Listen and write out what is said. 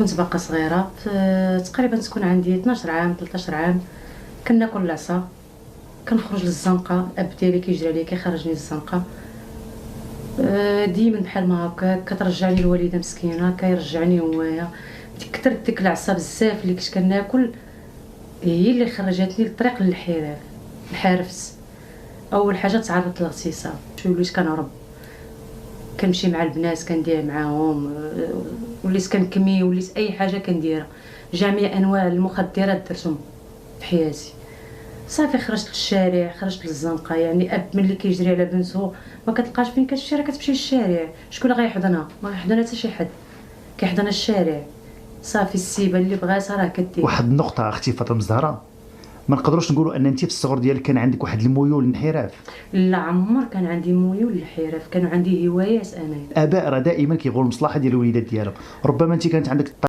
كنت باقا صغيره تقريبا تكون عندي 12 عام 13 عام. كناكل العصا، كنخرج للزنقه، الاب ديالي كيجري عليا كيخرجني للزنقه. ديما بحال ما هكا كترجعني الوالده مسكينه، كيرجعني هوايا. كثرت ديك العصا بزاف اللي كنت كناكل، هي اللي خرجتني للطريق الحارفت. اول حاجه تعرضت للاغتصاب، وليت كنهرب، كنمشي مع البنات كندير معاهم، وليت كنكمي، وليت اي حاجه كنديرها. جميع انواع المخدرات درتهم في حياتي. صافي خرجت للشارع، خرجت للزنقه. يعني اب ملي كيجري على بنته ما كتلقاش فين كتمشي، راه كتمشي للشارع. شكون اللي غيحضنها؟ ما غيحضنها حتى شي حد، كيحضنها الشارع. صافي السيبه اللي بغاتها راه كدير. واحد النقطه اختي فاطمه الزهراء، ما نقدروش نقولوا ان انت في الصغر ديالك كان عندك واحد الميول للانحراف؟ لا عمر كان عندي ميول للحرف، كانوا عندي هوايات انا. الاباء راه دائما كيبغوا المصلحه ديال الوليدات ديالهم، ربما انت كانت عندك